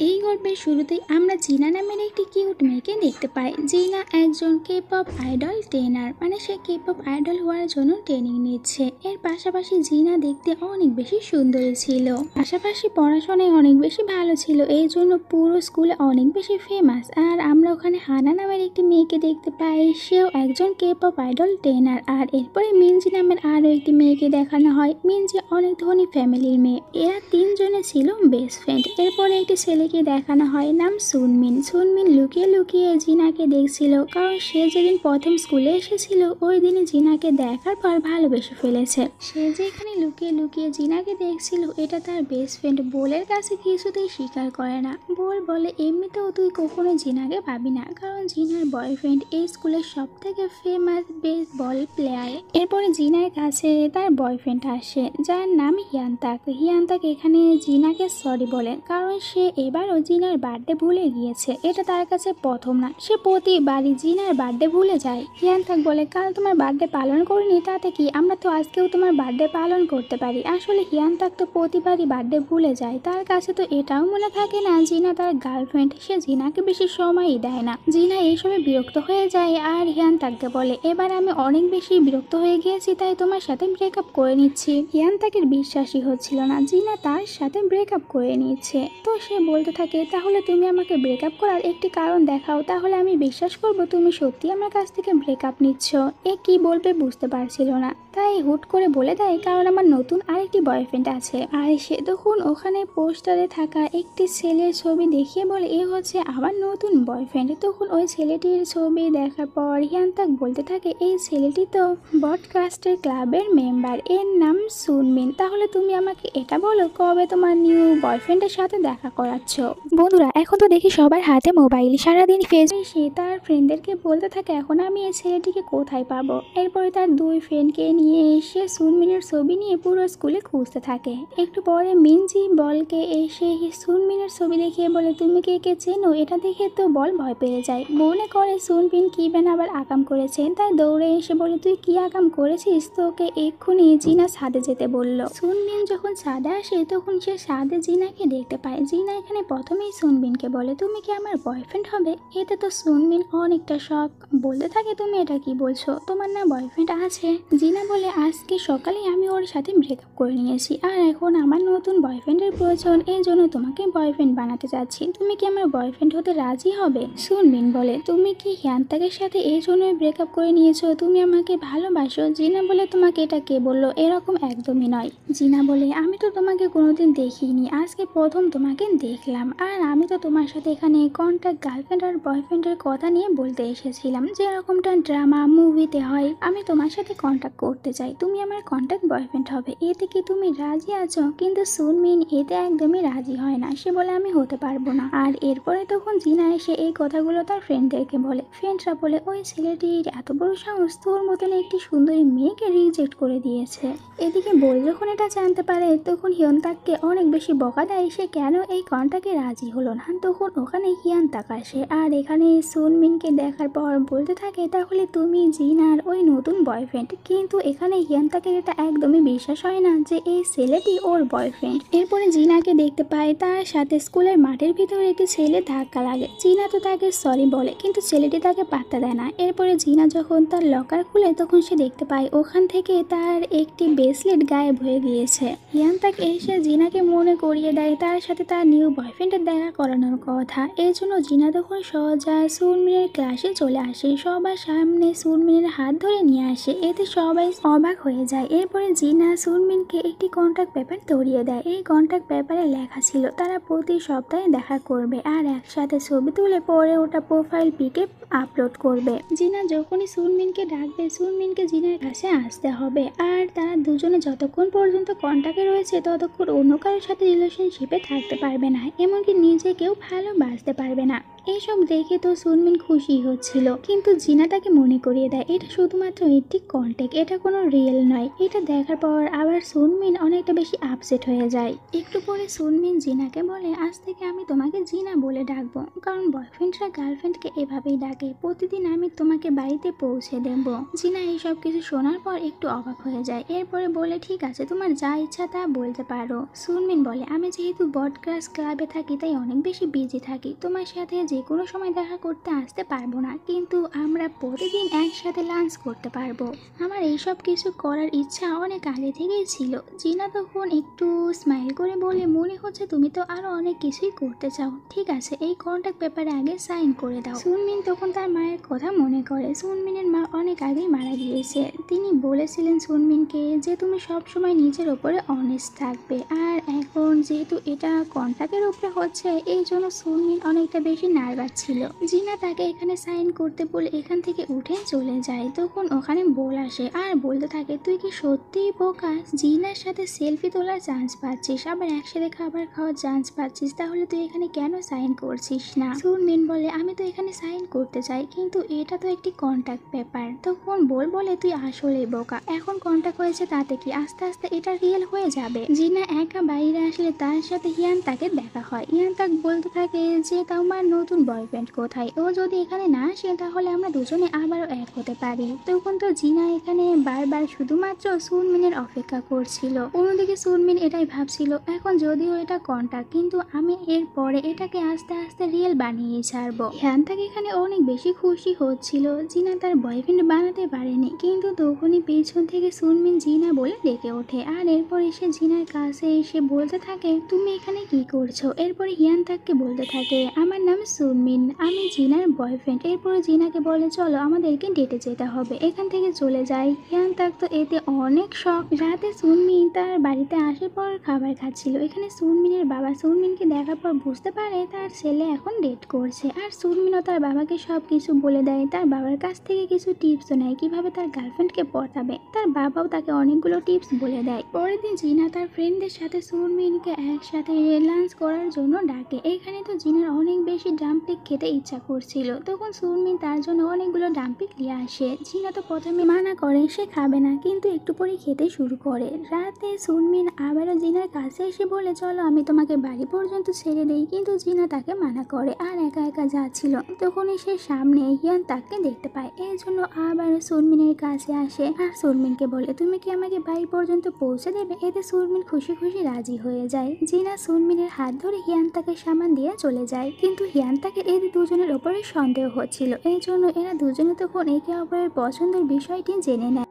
এই গল্পের শুরুতেই আমরা জিনা নামের একটি কিউট মেয়েকে দেখতে পাই। জিনা একজন কে-পপ আইডল ট্রেনার, মানে সে কে-পপ আইডল হওয়ার জন্য ট্রেনিং নিচ্ছে। এর পাশাপাশি জিনা দেখতে অনেক বেশি সুন্দরী ছিল, পাশাপাশি পড়াশোনায় অনেক বেশি ভালো ছিল, এই জন্য পুরো স্কুলে অনেক বেশি ফেমাস। আর আমরা ওখানে হানা নামের একটি মেয়েকে দেখতে পাই, সেও একজন কে-পপ আইডল ট্রেনার। আর এরপরে মিনজি নামের আরও একটি মেয়েকে দেখানো হয়। মিনজি অনেক ধনী ফ্যামিলির মেয়ে, এরা তিনজনে ছিল বেস্ট ফ্রেন্ড। এরপরে একটি ছেলেকে দেখানো হয়, নাম সুনমিন। সুনমিন লুকিয়ে লুকিয়ে জিনাকে দেখছিল, কারণ সে যেদিন প্রথম স্কুলে এসেছিল ওই দিনই জিনাকে দেখার পর ভালোবেসে ফেলেছে। সে যেখানে লুকিয়ে লুকিয়ে জিনাকে দেখছিল এটা তার বেস্ট ফ্রেন্ড বোলের কাছে কিছুতেই স্বীকার করে না। বোল বলে, এমনিতেও তুই কখনো জিনাকে পাবি না, কারণ জিনার বয়ফ্রেন্ড এই স্কুলের সব থেকে ফেমাস বেস্ট বল প্লেয়ার। এরপরে জিনার কাছে তার বয়ফ্রেন্ড আসে, যার নাম হিয়ানতাক। হিয়ানতাক এখানে জিনাকে সরি বলে, কারণ সে এবারও জিনার বার্থডে ভুলে গিয়েছে। এটা তার কাছে প্রথম না, সে প্রতিবারই জিনার বার্থডে ভুলে যায়। হিয়ানতাক বলে, কাল তোমার বার্থডে পালন করিনি, তাতে কি, আমরা তো আজকেও তোমার বার্থডে পালন করতে পারি। আসলে হিয়ানতাক তো প্রতিবারই বার্থডে ভুলে যায়, তার কাছে তো এটাও মনে থাকে না জিনা তার গার্লফ্রেন্ড, সে জিনাকে বেশি সময়ই দেয় না। জিনা এইসবে বিরক্ত হয়ে যায় আর হিয়ানতাককে বলে, এবার আমি অনেক বেশি বিরক্ত হয়ে গিয়েছি, তাই তোমার সাথে ব্রেকআপ করে নিচ্ছি। হিয়ানতাকের বিশ্বাসই হচ্ছিল না জিনা তার সাথে ব্রেকআপ করে নিচ্ছে। তো সে বলতে থাকে, তাহলে তুমি আমাকে ব্রেকআপ করার একটি কারণ দেখাও, তাহলে আমি বিশ্বাস করব তুমি সত্যি আমার কাছ থেকে ব্রেকআপ নিচ্ছ। এ কি বলবে বুঝতে পারছিল না, তাই হুট করে বলে দেয়, কারণ আমার নতুন আরেকটি বয়ফ্রেন্ড আছে। আর সে তখন ওখানে পোস্টারে থাকা একটি ছেলের ছবি দেখিয়ে বলে, এ হচ্ছে আমার নতুন বয়ফ্রেন্ড। তখন ওই ছেলেটির ছবি দেখার পর হিয়ানতাক বলতে থাকে, এই ছেলেটি তো ব্রডকাস্টের ক্লাবের মেম্বার, এর নাম সুনমিন। তাহলে তুমি আমাকে এটা বলো, কবে তোমার নিউ বয়ফ্রেন্ডের সাথে দেখা করাচ্ছ? বন্ধুরা, এখন তো দেখি সবার হাতে মোবাইল, সারাদিন ফেসবুক। সে তার ফ্রেন্ডদেরকে বলতে থাকে, এখন আমি এই ছেলেটিকে কোথায় পাবো। এরপরে তার দুই ফ্রেন্ডকে নিয়ে এসে সুনমিনের ছবি নিয়ে পুরো স্কুলে খুঁজতে থাকে। একটু পরে মিনজি বলকে এসে সুনমিনের ছবি দেখিয়ে বলে, তুমি কে কে চেনো? এটা দেখে তো বল ভয় পেয়ে যায়, মনে করে সুনমিন কি বেন আবার আকাম করেছে, তাই দৌড়ে এসে বলে, তুই কি আকাম করেছিস? তোকে এক্ষুনি জিনা ছাদে যেতে বলল। সুনমিন যখন ছাদে আসে তখন সে ছাদে জিনাকে দেখতে পায়। জিনা এখানে প্রথমেই সুনমিনকে বলে, তুমি কি আমার বয়ফ্রেন্ড হবে? এতে তো সুনমিন অনেকটা শক, বলতে থাকে, তুমি এটা কি বলছো, তোমার না বয়ফ্রেন্ড আছে? জিনা বলে, আজকে সকালে আমি ওর সাথে ব্রেকআপ করে নিয়েছি, আর এখন আমার নতুন বয়ফ্রেন্ডের প্রয়োজন, এই জন্য তোমাকে বয়ফ্রেন্ড বানাতে চাচ্ছি। তুমি কি আমার বয়ফ্রেন্ড হতে রাজি হবে? সুনমিন বলে, তুমি কি হিয়ানতাকের সাথে এই জন্যই ব্রেকআপ করে নিয়েছো? তুমি আমাকে ভালোবাসো? জিনা বলে, তোমাকে এটা কে বললো? এরকম একদমই নয়। জিনা বলে, আমি তো তোমাকে কোনোদিন দেখিনি, আজকে প্রথম তোমাকে দেখলাম। আর আমি তো তোমার সাথে এখানে কন্ট্যাক্ট গার্লফ্রেন্ড আর বয়ফ্রেন্ডের কথা নিয়ে বলতে এসেছিলাম, যেরকমটা ড্রামা মুভিতে হয়। আমি তোমার সাথে কন্ট্যাক্ট করতে চাই, তুমি আমার কন্ট্যাক্ট বয়ফ্রেন্ড হবে, এতে কি তুমি রাজি আছো? কিন্তু সুনমিন এতে একদমই রাজি হয় না, সে বলে, আমি হতে পারবো না। আর এরপরে তখন জিনা এসে এই কথাগুলো তার ফ্রেন্ডদেরকে বলে। ফ্রেন্ডরা বলে, ওই ছেলেটির এত বড় সাহস, তোর মতন একটি সুন্দরী মেয়েকে রিজেক্ট করে দিয়েছে। এদিকে বল যখন এটা জানতে পারে তখন হিয়ানতাককে অনেক বেশি বকা দেয়, সে কেন এই কন্ট্যাক্টে রাজি হলো না। তখন ওখানে হিয়ানতাক আসে আর এখানে সুনমিনকে দেখার পর বলতে থাকে, তাহলে তুমি জিনার ওই নতুন বয়ফ্রেন্ড। কিন্তু এখানে হিয়ানতাকের এটা একদমই বিশ্বাস হয় না যে এই ছেলেটি ওর বয়ফ্রেন্ড। এরপরে জিনাকে দেখতে পায়, তার সাথে স্কুলের মাঠের ভিতরে একটি ছেলে ধাক্কা লাগে। জিনা তো তাকে সরি বলে, কিন্তু ছেলেটি তাকে পাত্তা দেয় না। এরপরে জিনা যখন তার লকার খুলে তখন সে দেখতে পায় ওখান থেকে তার একটি ব্রেসলেট গায়েব হয়ে গিয়েছে। হিয়ানতাক এসে জিনাকে মনে করিয়ে দেয় তার সাথে তার নিউ বয়ফ্রেন্ডের দেখা করানোর কথা। এই জন্য জিনা তখন সোজা সুনমিনের ক্লাসে চলে আসে, সবার সামনে সুনমিনের হাত ধরে নিয়ে আসে, এতে সবাই অবাক হয়ে যায়। এরপরে জিনা সুনমিনকে একটি কন্ট্যাক্ট পেপার ধরিয়ে দেয়। এই কন্ট্যাক্ট পেপারে লেখা ছিল তারা প্রতি সপ্তাহে দেখা করবে আর একসাথে ছবি তুলে পরে ওটা প্রোফাইল পিকে আপলোড করবে। জিনা যখনই সুনমিনকে ডাকবে সুনমিনকে জিনার কাছে আসতে হবে, আর তারা দুজনে যতক্ষণ পর্যন্ত কন্ট্যাক্টে রয়েছে ততক্ষণ অন্য কারোর সাথে রিলেশনশিপে থাকতে পারবে না, এমনকি নিজেকেও ভালোবাসতে পারবে না। এসব দেখে তো সুনমিন খুশি হচ্ছিল, কিন্তু জিনা তাকে মনে করিয়ে দেয় এটা শুধুমাত্র একটি কন্টেক্ট, এটা কোনো রিয়েল নয়। এটা দেখার পর আবার সুনমিন অনেকটা বেশি আপসেট হয়ে যায়। একটু পরে সুনমিন জিনাকে বলে, আজ থেকে আমি তোমাকে জিনা বলে ডাকবো, কারণ বয়ফ্রেন্ডরা গার্লফ্রেন্ডকে এভাবেই ডাকে। প্রতিদিন আমি তোমাকে বাড়িতে পৌঁছে দেব। জিনা এইসব কিছু শোনার পর একটু অবাক হয়ে যায়। এরপরে বলে, ঠিক আছে, তোমার যা ইচ্ছা তা বলতে পারো। সুনমিন বলে, আমি যেহেতু বটগ্রাস ক্লাবে থাকি তাই অনেক বেশি বিজি থাকি, তোমার সাথে যে কোনো সময় দেখা করতে আসতে পারবো না, কিন্তু আমরা প্রতিদিন একসাথে লাঞ্চ করতে পারবো। আমার এইসব কিছু করার ইচ্ছা অনেক আগে থেকেই ছিল। জিনা তখন একটু স্মাইল করে বলে, মনে হচ্ছে তুমি তো আরো অনেক কিছুই করতে চাও। ঠিক আছে, এই কন্ট্যাক্ট পেপারে আগে সাইন করে দাও। সুনমিন তখন তার মায়ের কথা মনে করে। সুনমিনের মা অনেক আগেই মারা গিয়েছে। তিনি বলেছিলেন সুনমিনকে যে তুমি সবসময় নিজের ওপরে অনেস্ট থাকবে, আর এখন যেহেতু এটা কন্ট্যাক্টের উপরে হচ্ছে এই জন্য সুনমিন অনেকটা বেশি নার্ভাস ছিল। জিনা তাকে এখানে সাইন করতে বলে এখান থেকে উঠে চলে যায়। তখন ওখানে বল আসে আর বলতে থাকে, তুই কি সত্যিই বোকা? জিনার সাথে সেলফি তোলার চান্স পাচ্ছিস, আবার একসাথে খাবার খাওয়ার চান্স পাচ্ছিস, তাহলে তুই এখানে কেন সাইন করছিস না? সুনমিন বলে, আমি তো এখানে সাইন করতে চাই, কিন্তু এটা তো একটি কন্ট্যাক্ট পেপার। তখন বলে, তুই আসলেই বোকা, এখন কন্ট্যাক্ট হয়েছে তাতে কি, আস্তে আস্তে এটা রিয়েল হয়ে যাবে। জিনা একা বাইরে আসলে তার সাথে হিয়ান তাকে দেখা হয়। হিয়ান তাকে বলতে থাকে যে তোমার নতুন বয়ফ্রেন্ড কোথায়, ও যদি এখানে না আসে তাহলে আমরা দুজনে আবারও এক হতে পারি। তখন তো জিনা এখানে বারবার শুধুমাত্র সুনমিনের অপেক্ষা করছিল। অন্যদিকে সুনমিন এটাই ভাবছিল, এখন যদিও এটা কন্ট্যাক্ট, কিন্তু আমি এর পরে এটাকে আস্তে আস্তে রিয়েল বানিয়ে ছাড়বো। হিয়ান তাকে এখানে অনেক বেশি খুশি হচ্ছিল। জিনা তার বয়ফ্রেন্ড বানাতে পারেনি, কিন্তু তখনই পেছন থেকে সুনমিন জিনা বলে ডেকে ওঠে, আর এরপর এসে জিনার কাছে এসে বলতে থাকে, তুমি এখানে কি করছো? এরপরে হিয়ান তাকে বলতে থাকে, আমার নাম সুনমিন, আমি জিনার বয়ফ্রেন্ড। এরপরে জিনাকে বলে, চলো আমাদেরকে ডেটে যেতে হবে, এখান থেকে চলে যাই। হিয়ান তাক তো এতে অনেক শখ। রাতে সুনমিন তার বাড়িতে আসার পর খাবার খাচ্ছিল। এখানে সুনমিনের বাবা সুনমিনকে দেখার পর বুঝতে পারে তার ছেলে এখন ডেট করছে, আর সুনমিনও তার বাবাকে সব কিছু বলে দেয়। তার বাবার কাছ থেকে কিছু টিপসও নেয় কিভাবে তার গার্লফ্রেন্ডকে পটাবে। তার বাবাও তাকে অনেকগুলো টিপস বলে দেয়। পরের দিন জিনা তার ফ্রেন্ডদের সাথে সুনমিনকে একসাথে লাঞ্চ করার জন্য ডাকে। এখানে তো জিনার অনেক বেশি ডাম্পলিং খেতে ইচ্ছা করছিল। তখন সুনমিন তার জন্য অনেকগুলো ডাম্পলিং নিয়ে আসে। জিনা তো প্রথমে মানা করে সে খাবে না, কিন্তু একটু পরে খেতে শুরু করে। রাতে সুনমিন আবারও জিনার কাছে এসে বলে, চলো আমি তোমাকে বাড়ি পর্যন্ত ছেড়ে দেই, কিন্তু জিনা তাকে মানা করে আর একা একা যাচ্ছিল। তখনই সে সামনে হিয়ান তাকে দেখতে পায়, এই জন্য আবারও সুনমিনের কাছে আসে আর সুনমিনকে বলে, তুমি কি আমাকে বাড়ি পর্যন্ত পৌঁছে দেবে? এতে সুনমিন খুশি খুশি রাজি হয়ে যায়। জিনা সুনমিনের হাত ধরে হিয়ান তাকে সামান দিয়ে চলে যায়, কিন্তু হিয়ান তাকে এদের দুজনের ওপরে সন্দেহ হচ্ছিল, এই জন্য এরা দুজনে তখন একে অপরের পছন্দের বিষয়টি জেনে নেয়।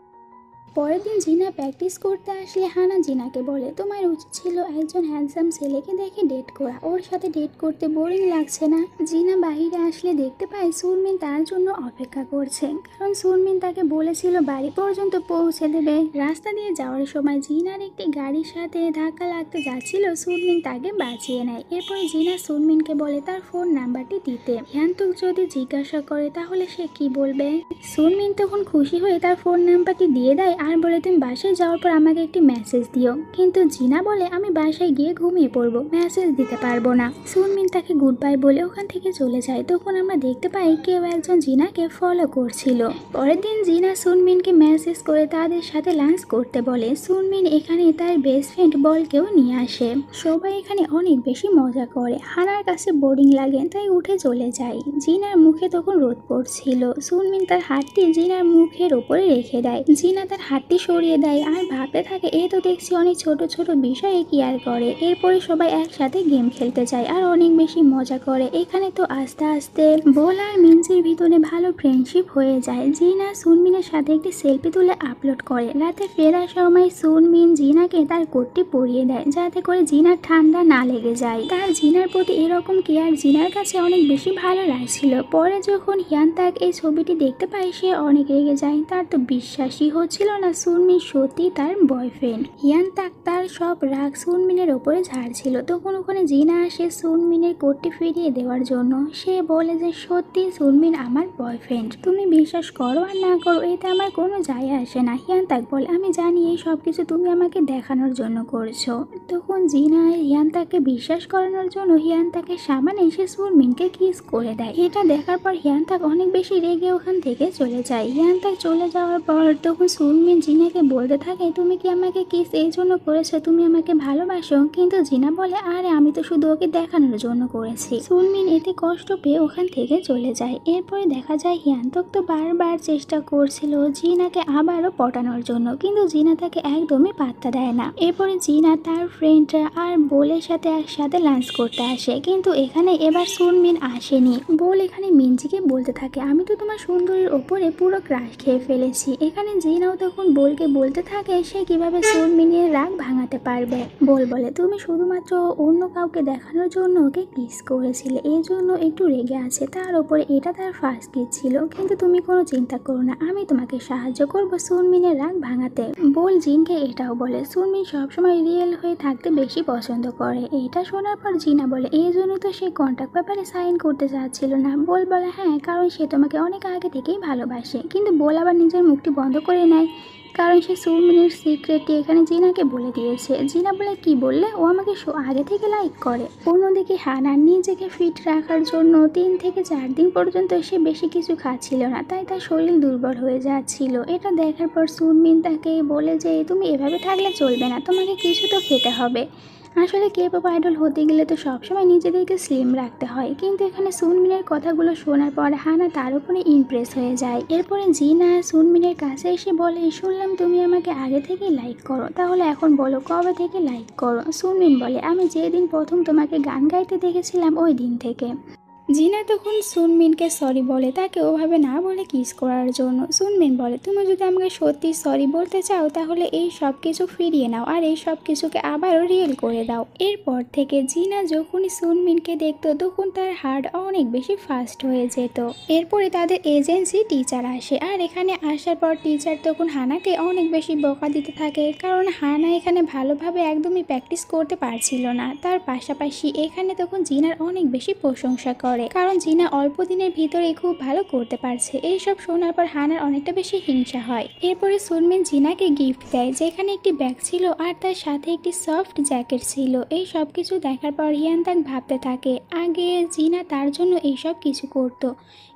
পরের দিন জিনা প্র্যাকটিস করতে আসলে হানা জিনাকে বলে, তোমার উচিত ছিল একজন হ্যান্ডসাম ছেলেকে দেখে ডেট করা, ওর সাথে ডেট করতে বোরিং লাগছে না? জিনা বাহিরে আসলে দেখতে পায় সুনমিন তার জন্য অপেক্ষা করছে, কারণ সুনমিন তাকে বলেছিল বাড়ি পর্যন্ত পৌঁছে দেবে। রাস্তা দিয়ে যাওয়ার সময় জিনার একটি গাড়ির সাথে ধাক্কা লাগতে যাচ্ছিল, সুনমিন তাকে বাঁচিয়ে নেয়। এরপরে জিনা সুনমিনকে বলে তার ফোন নাম্বারটি দিতে। হিয়ান্তুক যদি জিজ্ঞাসা করে তাহলে সে কি বলবে? সুনমিন তখন খুশি হয়ে তার ফোন নাম্বারটি দিয়ে দেয় আর বলে, তুমি বাসায় যাওয়ার পর আমাকে একটি মেসেজ দিও। কিন্তু জিনা বলে, আমি বাসায় গিয়ে ঘুমিয়ে পড়বো, মেসেজ দিতে পারবো না। সুনমিন তাকে গুড বাই বলে ওখান থেকে চলে যায়। তখন আমরা দেখতে পাই কেউ একজন জিনাকে ফলো করছিল। পরের দিন জিনা সুনমিনকে মেসেজ করে তাদের সাথে লাঞ্চ করতে বলে। সুনমিন এখানে তার বেস্ট ফ্রেন্ড বলকেও নিয়ে আসে। সবাই এখানে অনেক বেশি মজা করে। হানার কাছে বোরিং লাগে তাই উঠে চলে যায়। জিনার মুখে তখন রোদ পড়ছিল। সুনমিন তার হাতটি জিনার মুখের ওপরে রেখে দেয়। জিনা তার হাতটি সরিয়ে দেয় আর ভাবতে থাকে, এ তো দেখছি অনেক ছোট ছোট বিষয়ে কেয়ার করে। এরপরে সবাই একসাথে গেম খেলতে যায় আর অনেক বেশি মজা করে। এখানে তো আস্তে আস্তে বোল আর মিনসির ভিতরে ভালো ফ্রেন্ডশিপ হয়ে যায়। জিনা সুনমিনের সাথে একটি সেলফি তুলে আপলোড করে। রাতে ফেরার সময় সুনমিন জিনাকে তার কোটটি পরিয়ে দেয় যাতে করে জিনার ঠান্ডা না লেগে যায়। তার জিনার প্রতি এরকম কেয়ার জিনার কাছে অনেক বেশি ভালো লাগছিল। পরে যখন হিয়ান তাক এই ছবিটি দেখতে পায় সে অনেক রেগে যায়। তার তো বিশ্বাসই হচ্ছিল না সুনমিন সত্যি তার বয়ফ্রেন্ড। হিয়ান তাক তার সব রাগ সুনমিনের ওপরে ঝাড়ছিল। তখন ওখানে জিনা আসে সুনমিনের কোটটি ফিরিয়ে দেওয়ার জন্য। সে বলে যে সত্যি সুনমিন আমার বয়ফ্রেন্ড, তুমি বিশ্বাস করো আর না করো এতে আমার কোনো যায় আসে না। হিয়ান তাক বলে আমি জানি এই সব কিছু তুমি আমাকে দেখানোর জন্য করছো। তখন জিনা হিয়ান তাকে বিশ্বাস করানোর জন্য হিয়ান তাকে সামনে এসে সুনমিনকে কিস করে দেয়। এটা দেখার পর হিয়ান তাক অনেক বেশি রেগে ওখান থেকে চলে যায়। হিয়ান তাক চলে যাওয়ার পর তখন সুনমিন জিনাকে বলতে থাকে তুমি কি আমাকে কিস এই জন্য করেছো, তুমি আমাকে ভালোবাসো? কিন্তু জিনা বলে আরে আমি তো শুধু ওকে দেখানোর জন্য করেছি। সুনমিন এতে কষ্ট পেয়ে ওখান থেকে চলে যায়। এরপরে দেখা যায় হিয়ান তাক তো বারবার চেষ্টা করছিল জিনাকে আবারও পটানোর জন্য, কিন্তু জিনা তাকে একদমই পাত্তা দেয় না। এরপরে জিনা তার ফ্রেন্ডরা আর বোলের সাথে একসাথে লাঞ্চ করতে আসে, কিন্তু এখানে এবার সুনমিন আসেনি। বোল এখানে মিনজিকে বলতে থাকে আমি তো তোমার সুন্দরীর ওপরে পুরো ক্রাশ খেয়ে ফেলেছি। এখানে জিনাও তখন বোলকে বলতে থাকে সে কিভাবে সুনমিনের রাগ ভাঙাতে পারবে। বোল বলে তুমি শুধুমাত্র অন্য কাউকে দেখানোর জন্য ওকে কিস করেছিলে, এই জন্য একটু রেগে আছে, তার উপরে এটা তার ফার্স্ট কিস ছিল। কিন্তু তুমি কোনো চিন্তা করো না, আমি তোমাকে সাহায্য করব সুনমিনের রাগ ভাঙাতে। বোল জিনকে এটাও বলে সুনমিন সবসময় রিয়েল হয়ে থাকতে বেশি পছন্দ করে। এটা শোনার পর জিনা বলে এই জন্য তো সে কন্ট্রাক্ট পেপারে সাইন করতে চাচ্ছিল না। বোল বলে হ্যাঁ, কারণ সে তোমাকে অনেক আগে থেকেই ভালোবাসে। কিন্তু বোল আবার নিজের মুখটি বন্ধ করে নেয়, কারণ সে সুনমিনের সিক্রেটটি এখানে জিনাকে বলে দিয়েছে। জিনা বলে কি বললে, ও আমাকে আগে থেকে লাইক করে। অন্যদিকে হানা নিজেকে ফিট রাখার জন্য 3 থেকে 4 দিন পর্যন্ত সে বেশি কিছু খাচ্ছিল না, তাই তার শরীর দুর্বল হয়ে যাচ্ছিল। এটা দেখার পর সুনমিন তাকে বলে যে তুমি এভাবে থাকলে চলবে না, তোমাকে কিছু তো খেতে হবে। আসলে কে পপ আইডল হতে গেলে তো সবসময় নিজেদেরকে স্লিম রাখতে হয়। কিন্তু এখানে সুনমিনের কথাগুলো শোনার পর হানা তার উপরে ইমপ্রেস হয়ে যায়। এরপরে জিনা সুনমিনের কাছে এসে বলে শুনলাম তুমি আমাকে আগে থেকে লাইক করো, তাহলে এখন বলো কবে থেকে লাইক করো? সুনমিন বলে আমি যেদিন প্রথম তোমাকে গান গাইতে দেখেছিলাম ওই দিন থেকে। জিনা তখন সুনমিনকে সরি বলে তাকে ওভাবে না বলে কিস করার জন্য। সুনমিন বলে তুমি যদি আমাকে সত্যি সরি বলতে চাও তাহলে এই সব কিছু ফিরিয়ে নাও আর এই সব কিছুকে আবারও রিয়েল করে দাও। এরপর থেকে জিনা যখনই সুনমিনকে দেখতো তখন তার হার্ট অনেক বেশি ফাস্ট হয়ে যেত। এরপরে তাদের এজেন্সি টিচার আসে, আর এখানে আসার পর টিচার তখন হানাকে অনেক বেশি বকা দিতে থাকে, কারণ হানা এখানে ভালোভাবে একদমই প্র্যাকটিস করতে পারছিল না। তার পাশাপাশি এখানে তখন জিনার অনেক বেশি প্রশংসা করে, কারণ জিনা অল্প দিনের ভিতরে খুব ভালো করতে পারছে। এইসব শোনার পর হানার অনেকটা বেশি হিংসা হয়। এরপরে সুনমিন জিনাকে গিফট দেয়, যেখানে একটি ব্যাগ ছিল আর তার সাথে একটি সফট জ্যাকেট ছিল। এই সব কিছু দেখার পর হিয়ান তাক ভাবতে থাকে আগে জিনা তার জন্য এইসব কিছু করতো,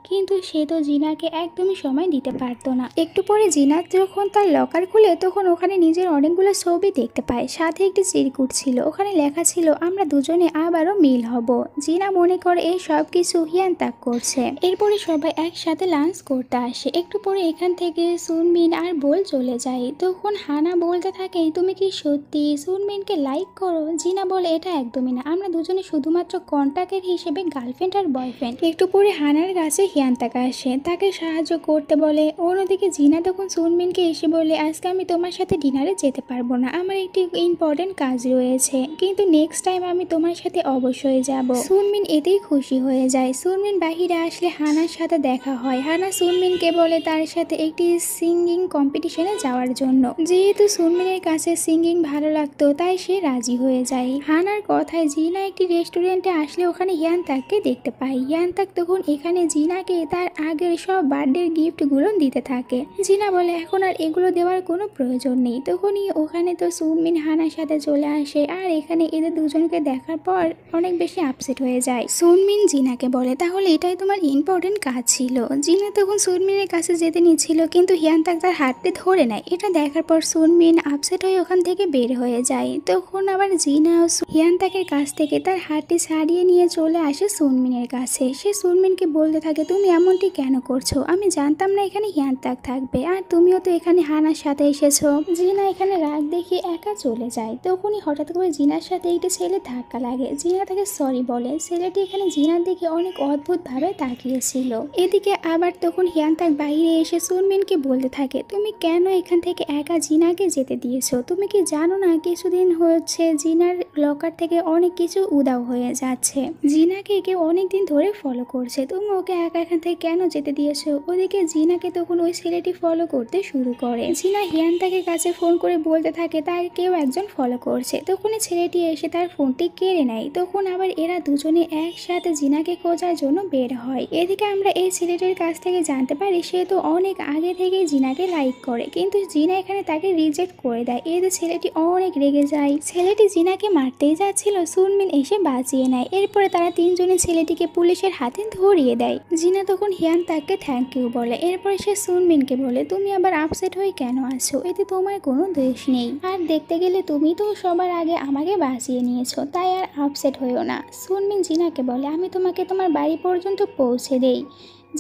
কিন্তু সে তো জিনাকে একদমই সময় দিতে পারতো না। একটু পরে জিনা যখন তার লকার খুলে তখন ওখানে নিজের অনেকগুলো ছবি দেখতে পায়, সাথে একটি চিরকুট ছিল, ওখানে লেখা ছিল আমরা দুজনে আবারও মিল হব। জিনা মনে করে এই সব কিছু হিয়ান তাক করছে। এরপরে সবাই একসাথে লাঞ্চ করতে আসে। একটু পরে এখান থেকে সুনমিন আর বোল চলে যায়। তখন হানা বলতে থাকে তুমি কি সত্যি সুনমিনকে লাইক করো? জিনা বলে এটা একদমই না, আমরা দুজনে শুধুমাত্র কন্ট্যাক্টের হিসেবে গার্লফ্রেন্ড আর বয়ফ্রেন্ড। একটু পরে হানার কাছে হিয়ান তাক আসে, তাকে সাহায্য করতে বলে। অন্যদিকে জিনা তখন সুনমিনকে এসে বলে আজকে আমি তোমার সাথে ডিনারে যেতে পারবো না, আমার একটি ইম্পর্টেন্ট কাজ রয়েছে, কিন্তু নেক্সট টাইম আমি তোমার সাথে অবশ্যই যাব। সুনমিন এতেই খুশি হয়ে যায়। সুনমিন বাহিরে আসলে হানার সাথে দেখা হয়। হানা সুনমিনকে বলে তার সাথে একটি সিঙ্গিং কম্পিটিশনে যাওয়ার জন্য। যেহেতু সুনমিনের কাছে সিঙ্গিং ভালো লাগতো তাই সে রাজি হয়ে যায়। হানার কথায় জিনা একটি রেস্টুরেন্টে আসলে ওখানে হিয়ান তাককে দেখতে পায়। হিয়ান তাক তখন এখানে জিনাকে তার আগের সব বার্থডে গিফটগুলো দিতে থাকে। জিনা বলে এখন আর এগুলো দেওয়ার কোনো প্রয়োজন নেই। তখনই ওখানে তো সুনমিন হানার সাথে চলে আসে, আর এখানে এদের দুজনকে দেখার পর অনেক বেশি আপসেট হয়ে যায়। সুনমিন জিনাকে বলে তাহলে এটাই তোমার ইম্পর্টেন্ট কাজ ছিল। জিনা তখন সুনমিনের কাছে যেতে নিচ্ছিল, কিন্তু হিয়ান তাক তার হাতটি ধরে নেয়। এটা দেখার পর সুনমিন আপসেট হয়ে ওখান থেকে বের হয়ে যায়। তখন আবার জিনা হিয়ান তাকের কাছ থেকে তার হাতটি ছাড়িয়ে নিয়ে চলে আসে সুনমিনের কাছে। সে সুনমিনকে বলতে থাকে তুমি এমনটি কেন করছো, আমি জানতাম না এখানে হিয়ান তাক থাকবে, আর তুমিও তো এখানে হানার সাথে এসেছো। জিনা এখানে রাগ দেখে একা চলে যায়। তখনই হঠাৎ করে জিনার সাথে একটি ছেলে ধাক্কা লাগে। জিনা তাকে সরি বলে। ছেলেটি এখানে জিনার দিকে দিকে অনেক অদ্ভুতভাবে তাকিয়েছিল। এদিকে আবার তখন হিয়ান্তাক বাইরে এসে সুনমিনকে বলতে থাকে, তুমি কেন এখান থেকে একা জিনাকে যেতে দিয়েছো? তুমি কি জানো না কিছুদিন হচ্ছে জিনার লকার থেকে অনেক কিছু উধাও হয়ে যাচ্ছে। জিনাকে কেউ অনেকদিন ধরে ফলো করছে, তুমি ওকে একা এখান থেকে কেন যেতে দিয়েছো? ওদিকে জিনাকে তখন ওই ছেলেটি ফলো করতে শুরু করে। জিনা হিয়ান্তাকে কাছে ফোন করে বলতে থাকে তাকে কেউ একজন ফলো করছে। তখন ছেলেটি এসে তার ফোনটি কেড়ে নেয়। তখন আবার এরা দুজনে একসাথে জিনাকে খোঁজার জন্য বের হয়। এদিকে আমরা এই ছেলেটির কাছ থেকে জানতে পারি সে তো অনেক আগে থেকে জিনাকে লাইক করে, কিন্তু জিনা এখানে তাকে রিজেক্ট করে দেয়। এতে ছেলেটি অনেক রেগে যায়। ছেলেটি জিনাকে মারতেই যাচ্ছিল, সুনমিন এসে বাঁচিয়ে নেয়। এরপরে তারা তিনজনে ছেলেটিকে পুলিশের হাতে ধরিয়ে দেয়। জিনা তখন হিয়ান্তাককে থ্যাংক ইউ বলে। এরপরে সে সুনমিনকে বলে, তুমি আবার আপসেট হয়ে কেন আছো? এতে তোমার কোনো দোষ নেই, আর দেখতে গেলে তুমি তো সবার আগে আমাকে বাঁচিয়ে নিয়েছো, তাই আর আপসেট হইও না। সুনমিন জিনাকে বলে, আমি তোমাকে তোমার বাড়ি পর্যন্ত পৌঁছে দেই।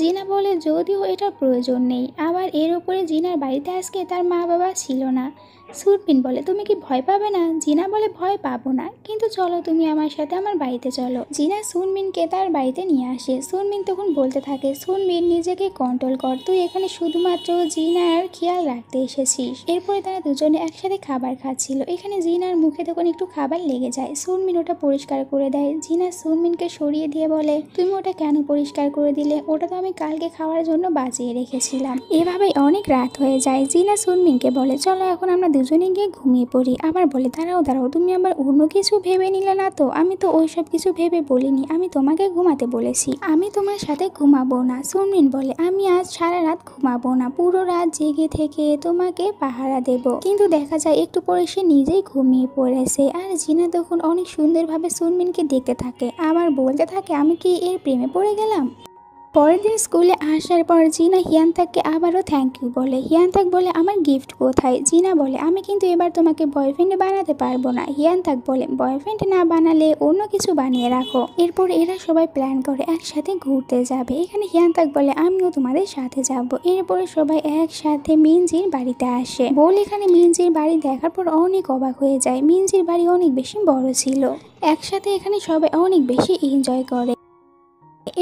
জিনা বলে, যদিও এটা প্রয়োজন নেই। আবার এর উপরে জিনার বাড়িতে আজকে তার মা বাবা ছিল না। সুনমিন বলে, তুমি কি ভয় পাবে না? জিনা বলে, ভয় পাবো না, কিন্তু চলো তুমি আমার সাথে আমার বাড়িতে চলো। জিনা সুনমিনকে তার বাড়িতে নিয়ে আসে। সুনমিন তখন বলতে থাকে, সুনমিন নিজেকে কন্ট্রোল কর, তুই এখানে শুধুমাত্র জিনার খেয়াল রাখতে এসেছিস। এরপরে তারা দুজনে একসাথে খাবার খাচ্ছিল। এখানে জিনার মুখে তখন একটু খাবার লেগে যায়। সুনমিন ওটা পরিষ্কার করে দেয়। জিনা সুনমিনকে সরিয়ে দিয়ে বলে, তুমি ওটা কেন পরিষ্কার করে দিলে? ওটা তো আমি কালকে খাওয়ার জন্য বাঁচিয়ে রেখেছিলাম। এভাবেই অনেক রাত হয়ে যায়। জিনা সুনমিনকে বলে, চলো এখন আমরা দুজনে গিয়ে ঘুমিয়ে পড়ি। আবার বলে, দাঁড়াও দাঁড়াও, তুমি আবার অন্য কিছু ভেবে নিলে না তো? আমি তো ওইসব কিছু ভেবে বলিনি, আমি তোমাকে ঘুমাতে বলেছি, আমি তোমার সাথে ঘুমাবো না। সুনমিন বলে, আমি আজ সারা রাত ঘুমাবো না, পুরো রাত জেগে থেকে তোমাকে পাহারা দেব। কিন্তু দেখা যায় একটু পরে সে নিজেই ঘুমিয়ে পড়েছে। আর জিনা তখন অনেক সুন্দরভাবে সুনমিনকে দেখতে থাকে, আবার বলতে থাকে, আমি কি এর প্রেমে পড়ে গেলাম? পরের দিন স্কুলে আসার পর জিনা হিয়ান্তাককে আবারও থ্যাংক ইউ বলে। হিয়ান্তাক বলে, আমার গিফট কোথায়? জিনা বলে, আমি কিন্তু এবার তোমাকে বয়ফ্রেন্ড বানাতে পারবো না। হিয়ান্তাক বলে, বয়ফ্রেন্ড না বানালে অন্য কিছু বানিয়ে রাখো। এরপর এরা সবাই প্ল্যান করে একসাথে ঘুরতে যাবে। এখানে হিয়ান্তাক বলে, আমিও তোমাদের সাথে যাব। এরপরে সবাই একসাথে মিনজির বাড়িতে আসে। বল এখানে মিনজির বাড়ি দেখার পর অনেক অবাক হয়ে যায়। মিনজির বাড়ি অনেক বেশি বড় ছিল। একসাথে এখানে সবাই অনেক বেশি এনজয় করে।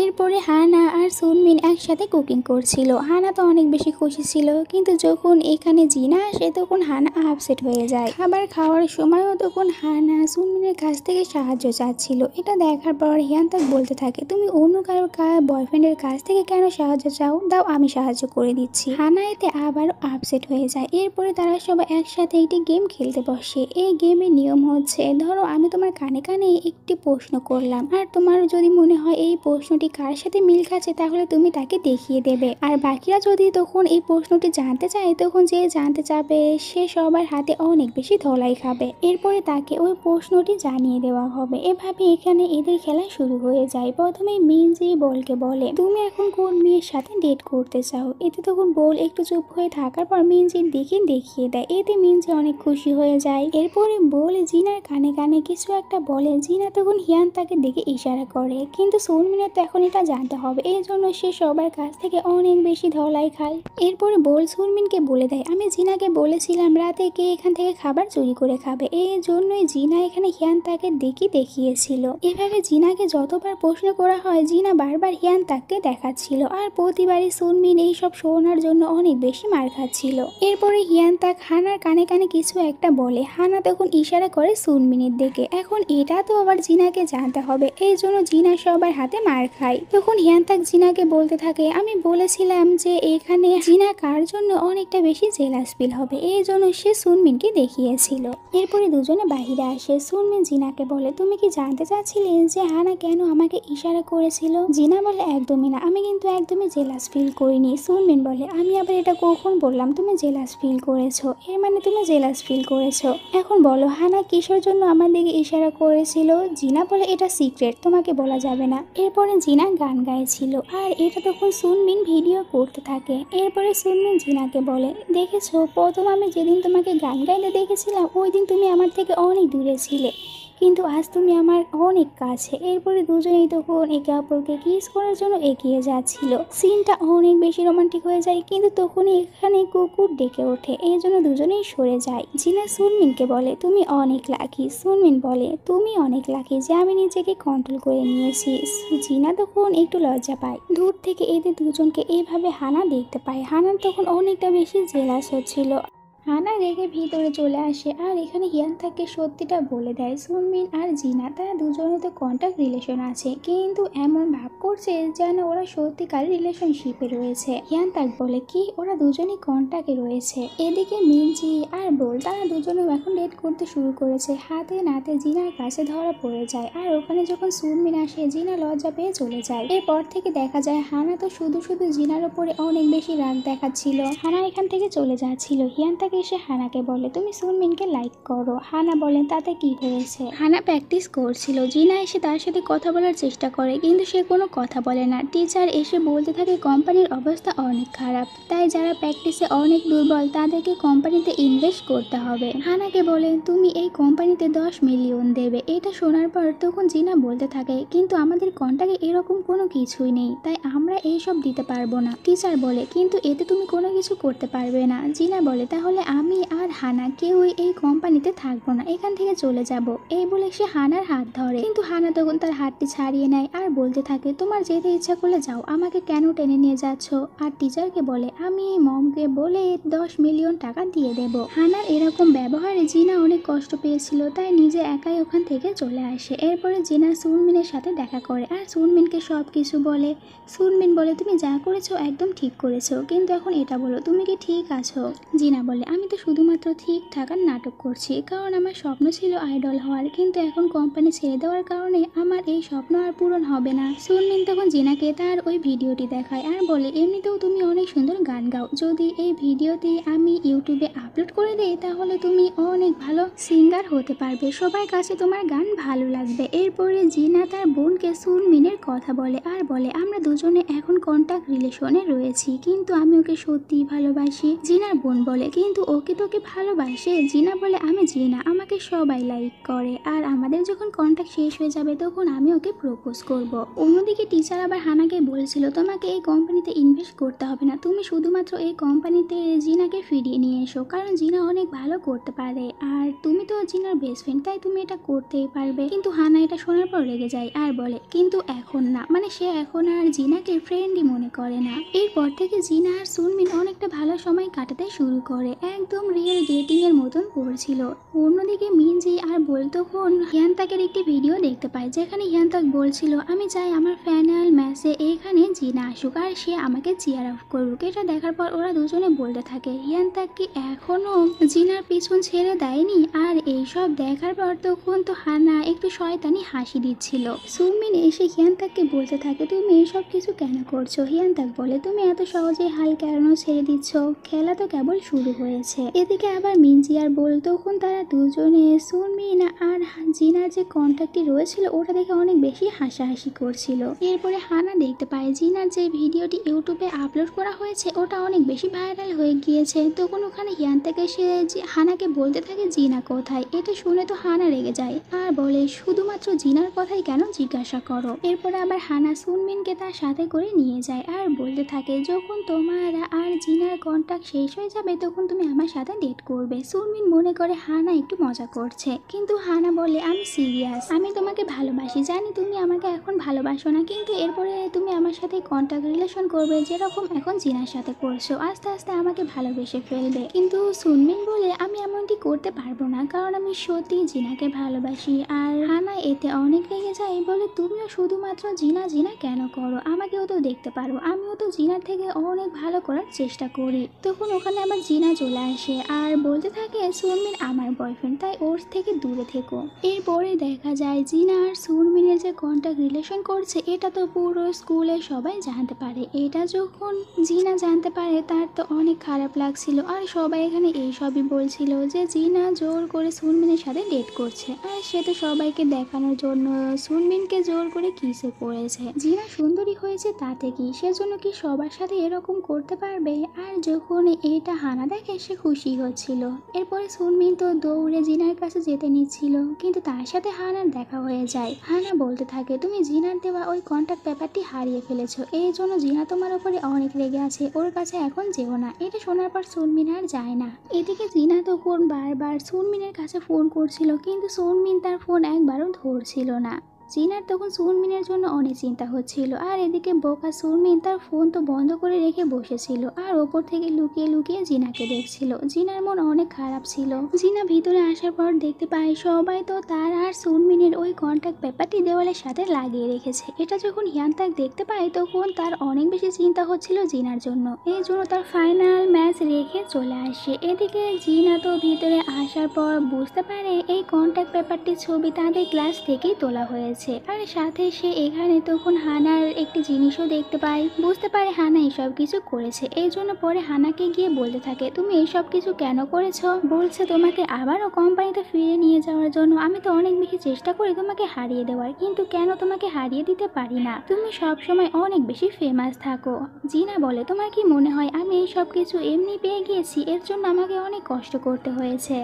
এরপরে হানা আর সুনমিন একসাথে কুকিং করছিল। হানা তো অনেক বেশি খুশি ছিল, কিন্তু যখন এখানে জিনা আসে তখন হানা আপসেট হয়ে যায়। খাবার খাওয়ার সময়ও তখন হানা সুনমিনের কাছ থেকে সাহায্য চাচ্ছিল। এটা দেখার পর হিয়ান্তাক বলতে থাকে, তুমি অন্য কারোর বয়ফ্রেন্ডের কাছ থেকে কেন সাহায্য চাও? দাও, আমি সাহায্য করে দিচ্ছি। হানা এতে আবারও আপসেট হয়ে যায়। এরপরে তারা সবাই একসাথে একটি গেম খেলতে বসে। এই গেমের নিয়ম হচ্ছে, ধরো আমি তোমার কানে কানে একটি প্রশ্ন করলাম, আর তোমার যদি মনে হয় এই প্রশ্নটি কার সাথে মিল খাচ্ছে, তাহলে তুমি তাকে দেখিয়ে দেবে। আর বাকিরা যদি তখন এই প্রশ্নটি জানতে চায়, তখন যে জানতে চাবে সে সবার হাতে অনেক বেশি ধলাই খাবে। এরপরে তাকে ওই প্রশ্নটি জানিয়ে দেওয়া হবে। এভাবে এখানে এদের খেলা শুরু হয়ে যায়। প্রথমে মিনজি বলকে বলে, তুমি এখন কোন মেয়ের সাথে ডেট করতে চাও? এতে তখন বল একটু চুপ হয়ে থাকার পর মিনজির দিকে দেখিয়ে দেয়। এতে মিনজি অনেক খুশি হয়ে যায়। এরপরে বল জিনার কানে কানে কিছু একটা বলে। জিনা তখন হিয়ান্তাকে দেখে ইশারা করে, কিন্তু সুনমিনের তো এখন এটা জানতে হবে, এই জন্য সে সবার কাছ থেকে অনেক বেশি ধলাই খায়। এরপরে বল সুনমিনকে বলে দেয়, আমি জিনাকে বলেছিলাম রাতে কে এখান থেকে খাবার চুরি করে খাবে, এই জন্যই জিনা এখানে হিয়ান্তাকে দেখিয়েছিল। এভাবে জিনাকে যতবার প্রশ্ন করা হয়, জিনা বারবার হিয়ান্তাককে দেখাচ্ছিল, আর প্রতিবারই সুনমিন এইসব শোনার জন্য অনেক বেশি মার খাচ্ছিল। এরপরে হিয়ান্তাক হানার কানে কানে কিছু একটা বলে। হানা তখন ইশারা করে সুনমিনের দিকে। এখন এটা তো আবার জিনাকে জানতে হবে, এই জন্য জিনা সবার হাতে মার খায়। তখন হিয়ান্তাক জিনাকে বলতে থাকে, আমি বলেছিলাম যে এখানে জিনা কার জন্য অনেকটা বেশি জেলাস ফিল হবে, এই জন্য সে সুনমিনকে দেখিয়েছিল। এরপরে দুজনে বাহিরে আসে। সুনমিন জিনাকে বলে, তুমি কি জানতে চাচ্ছিলে যে হানা কেন আমাকে ইশারা করেছিল? জিনা বলে, একদমই না, আমি কিন্তু একদমই জেলাস ফিল করিনি। সুনমিন বলে, আমি আবার এটা কখন বললাম তুমি জেলাস ফিল করেছো? এর মানে তুমি জেলাস ফিল করেছো। এখন বলো হানা কিসের জন্য আমার দিকে ইশারা করেছিল? জিনা বলে, এটা সিক্রেট, তোমাকে বলা যাবে না। এরপরে জিনা গান গাইছিল, আর এটা তখন সুনমিন ভিডিও করতে থাকে। এরপরে সুনমিন জিনাকে বলে, দেখেছো প্রথম আমি যেদিন তোমাকে গান গাইতে দেখেছিলাম, ওই দিন তুমি আমার থেকে অনেক দূরে ছিলে, কিন্তু আজ তুমি আমার অনেক কাছে। এরপরে দুজনেই তখন একে অপরকে কিস করার জন্য এগিয়ে যাচ্ছিল। সিনটা অনেক বেশি রোমান্টিক হয়ে যায়, কিন্তু তখনই এখানে কুকুর ডেকে ওঠে, এই জন্য দুজনেই সরে যায়। জিনা সুনমিনকে বলে তুমি অনেক লাকি। সুনমিন বলে তুমি অনেক লাকি যে আমি নিজেকে কন্ট্রোল করে নিয়েছি। জিনা তখন একটু লজ্জা পায়। দূর থেকে এদের দুজনকে এইভাবে হানা দেখতে পায়। হানার তখন অনেকটা বেশি জেলাস হচ্ছিল। হানা রেগে ভিতরে চলে আসে আর এখানে হিয়ান্তাকে সত্যিটা বলে দেয়। সুনমিন আর জিনা তারা দুজনে তো কন্ট্যাক্ট রিলেশন আছে, কিন্তু এমন ভাব করছে যেন ওরা সত্যিকার রিলেশনশিপে রয়েছে। হিয়ান্তাক বলে কি ওরা দুজনেই কন্ট্যাক্টে রয়েছে। এদিকে মিনজি আর বোল তারা দুজনেও এখন ডেট করতে শুরু করেছে। হাতে নাতে জিনার কাছে ধরা পড়ে যায়, আর ওখানে যখন সুনমিন আসে জিনা লজ্জা পেয়ে চলে যায়। এরপর থেকে দেখা যায় হানা তো শুধু শুধু জিনার উপরে অনেক বেশি রাগ দেখাচ্ছিল। হানা এখান থেকে চলে যাচ্ছিল। হিয়ান্তাকে এসে হানাকে বলে তুমি সুনমিনকে লাইক করো। হানা বলেন তাতে কি হয়েছে। হানা প্র্যাকটিস করছিল। জিনা এসে তার সাথে কথা বলার চেষ্টা করে, কিন্তু সে কোনো কথা বলে না। টিচার এসে বলতে থাকে কোম্পানির অবস্থা অনেক খারাপ, তাই যারা প্র্যাকটিসে অনেক দুর্বল তাদেরকে কোম্পানিতে ইনভেস্ট করতে হবে। হানাকে বলে তুমি এই কোম্পানিতে 10 মিলিয়ন দেবে। এটা শোনার পর তখন জিনা বলতে থাকে কিন্তু আমাদের কন্ট্যাক্টে এরকম কোনো কিছুই নেই, তাই আমরা এইসব দিতে পারবো না। টিচার বলে কিন্তু এতে তুমি কোনো কিছু করতে পারবে না। জিনা বলে তাহলে আমি আর হানা কেউই এই কোম্পানিতে থাকবো না, এখান থেকে চলে যাব। এই বলে সে হানার হাত ধরে, কিন্তু হানা তখন তার হাতটি ছাড়িয়ে নেয় আর বলতে থাকে তোমার যেতে ইচ্ছা করলে যাও, আমাকে কেন টেনে নিয়ে যাচ্ছ। আর টিচারকে বলে আমি মমকে বলে 10 মিলিয়ন টাকা দিয়ে দেব। হানার এরকম ব্যবহারে জিনা অনেক কষ্ট পেয়েছিল, তাই নিজে একাই ওখান থেকে চলে আসে। এরপরে জিনা সুনমিনের সাথে দেখা করে আর সুনমিনকে সব কিছু বলে। সুনমিন বলে তুমি যা করেছো একদম ঠিক করেছো, কিন্তু এখন এটা বলো তুমি কি ঠিক আছো। জিনা বলে আমি তো শুধুমাত্র ঠিক থাকার নাটক করছি, কারণ আমার স্বপ্ন ছিল আইডল হওয়ার, কিন্তু এখন কোম্পানি ছেড়ে দেওয়ার কারণে আমার এই স্বপ্ন আর পূরণ হবে না। সুনমিন তখন জিনাকে তার ওই ভিডিওটি দেখায় আর বলে এমনিতেও তুমি অনেক সুন্দর গান গাও, যদি এই ভিডিওটি আমি ইউটিউবে আপলোড করে দেই তাহলে তুমি অনেক ভালো সিঙ্গার হতে পারবে, সবার কাছে তোমার গান ভালো লাগবে। এরপরে জিনা তার বোনকে সুনমিনের কথা বলে আর বলে আমরা দুজনে এখন কন্ট্যাক্ট রিলেশনে রয়েছি, কিন্তু আমি ওকে সত্যিই ভালোবাসি। জিনার বোন বলে কিন্তু ওকে তোকে ভালোবাসে। জিনা বলে আমি জিনা, আমাকে সবাই লাইক করে, আর আমাদের যখন কন্ট্যাক্ট শেষ হয়ে যাবে তখন আমি ওকে প্রপোজ করব। অন্যদিকে টিচার আবার হানাকে বলেছিল তোমাকে এই কোম্পানিতে ইনভেস্ট করতে হবে না, তুমি শুধুমাত্র এই কোম্পানিতে জিনাকে ফিরিয়ে নিয়ে এসো, কারণ জিনা অনেক ভালো করতে পারে আর তুমি তো জিনার বেস্ট ফ্রেন্ড, তাই তুমি এটা করতেই পারবে। কিন্তু হানা এটা শোনার পর রেগে যায় আর বলে কিন্তু এখন না, মানে সে এখন আর জিনাকে ফ্রেন্ডই মনে করে না। এরপর থেকে জিনা আর সুনমিন অনেকটা ভালো সময় কাটাতে শুরু করে, একদম রিয়েল ডেটিং এর মতন করছিল। অন্যদিকে মিনজি আর বোল তখন হিয়ান্তাকের একটি ভিডিও দেখতে পায়, যেখানে হিয়ান্তাক বলছিল আমি চাই আমার ফাইনাল ম্যাচে এখানে জিনা আসুক আর সে আমাকে চিয়ার আপ করুক। এটা দেখার পর ওরা দুজনে বলতে থাকে হিয়ান্তাক কি এখনো জিনার পিছন ছেড়ে দেয়নি। আর এইসব দেখার পর তখন তো হানা একটু শয়তানি হাসি দিচ্ছিল। সুনমিন এসে হিয়ান্তাককে বলতে থাকে তুমি এইসব কিছু কেন করছো। হিয়ান্তাক বলে তুমি এত সহজে হাল কেন ছেড়ে দিচ্ছ, খেলা তো কেবল শুরু হয়েছে। এদিকে আবার মিনজি আর বোল তখন তারা দুজনে সুনমিন আর জিনার যে কন্ট্যাক্টটি রয়েছিল ওটা দেখে অনেক বেশি হাসাহাসি করছিল। এরপরে হানা দেখতে পায় জিনার যে ভিডিওটি ইউটিউবে আপলোড করা হয়েছে ওটা অনেক বেশি ভাইরাল হয়ে গিয়েছে। তখন ওখানে হিয়ান্তাকে সে হানাকে বলতে থাকে জিনা কোথায়। এটা শুনে তো হানা রেগে যায় আর বলে শুধুমাত্র জিনার কথাই কেন জিজ্ঞাসা করো। এরপরে আবার হানা সুনমিনকে তার সাথে করে নিয়ে যায় আর বলতে থাকে যখন তোমার আর জিনার কন্ট্যাক্ট শেষ হয়ে যাবে তখন তুমি আমার সাথে ডেট করবে। সুনমিন মনে করে হানা একটু মজা করছে, কিন্তু হানা বলে আমি সিরিয়াস, আমি তোমাকে ভালোবাসি, জানি তুমি আমাকে এখন ভালোবাসো না, কিন্তু এরপরে তুমি আমার সাথে কন্ট্যাক্ট রিলেশন করবে যেরকম এখন জিনার সাথে করছো, আস্তে আস্তে আমাকে ভালোবেসে ফেলবে। কিন্তু সুনমিন বলে আমি এমনটি করতে পারবো না, কারণ আমি সত্যি জিনাকে ভালোবাসি। আর হানা এতে অনেক রেগে যায়, বলে তুমিও শুধুমাত্র জিনা জিনা কেন করো, আমাকেও তো দেখতে পারো, আমিও তো জিনার থেকে অনেক ভালো করার চেষ্টা করি। তখন ওখানে আবার জিনা চলে আসে আর বলতে থাকে সুনমিন আমার বয়ফ্রেন্ড, তাই ওর থেকে দূরে থেকো। এরপরে দেখা যায় জিনা আর সুনমিনের যে কন্ট্যাক্ট রিলেশন করছে এটা তো পুরো স্কুলে সবাই জানতে পারে। এটা যখন জিনা জানতে পারে তার তো অনেক খারাপ লাগছিল, আর সবাই এখানে এইসবই বলছিল যে জিনা জোর করে সুনমিনের সাথে ডেট করছে, আর সে তো সবাইকে দেখানোর জন্য সুনমিনকে জোর করে কিসও করেছে। জিনা সুন্দরী হয়েছে তাতে কি, সেজন্য কি সবার সাথে এরকম করতে পারবে। আর যখন এটা হানা দেখে সে খুশি হচ্ছিল। এরপরে সুনমিন তো দৌড়ে জিনার কাছে যেতে নিচ্ছিল, কিন্তু তার সাথে হানার দেখা হয়ে যায়। হানা বলতে থাকে, তুমি জিনার দেওয়া ওই কন্ট্যাক্ট পেপারটি হারিয়ে ফেলেছো, এই জন্য জিনা তোমার উপরে অনেক রেগে আছে, ওর কাছে এখন যেও না। এটা শোনার পর সুনমিন আর যায় না। এদিকে জিনা তখন বারবার সুনমিনের কাছে ফোন করছিল, কিন্তু সুনমিন তার ফোন একবারও ধরছিল না। জিনার তখন সুনমিনের জন্য অনেক চিন্তা হচ্ছিল, আর এদিকে বোকা সুনমিন তার ফোন তো বন্ধ করে রেখে বসেছিল, আর ওপর থেকে লুকিয়ে লুকিয়ে জিনাকে দেখছিল। জিনার মন অনেক খারাপ ছিল। জিনা ভিতরে আসার পর দেখতে পায় সবাই তো তার আর সুনমিনের ওই কন্ট্যাক্ট পেপারটি দেওয়ালের সাথে লাগিয়ে রেখেছে। এটা যখন হিয়ানতাক দেখতে পায় তখন তার অনেক বেশি চিন্তা হচ্ছিল জিনার জন্য, এই জন্য তার ফাইনাল ম্যাচ রেখে চলে আসে। এদিকে জিনা তো ভিতরে আসার পর বুঝতে পারে এই কন্ট্যাক্ট পেপারটির ছবি তাদের ক্লাস থেকেই তোলা হয়েছে। আর সাথে সে এখানে তখন হানার একটি জিনিসও দেখতে পায়, বুঝতে পারে হানা এসব কিছু করেছে। এই জন্য পরে হানাকে গিয়ে বলতে থাকে, তুমি এসব কিছু কেন করেছো? বলছে তোমাকে আবারও কোম্পানিতে ফিরে নিয়ে যাওয়ার জন্য। আমি তো অনেক বেশি চেষ্টা করি তোমাকে হারিয়ে দেওয়ার, কিন্তু কেন তোমাকে হারিয়ে দিতে পারি না? তুমি সব সময় অনেক বেশি ফেমাস থাকো। জিনা বলে, তোমার কি মনে হয় আমি এই সব কিছু এমনি পেয়ে গিয়েছি? এর জন্য আমাকে অনেক কষ্ট করতে হয়েছে।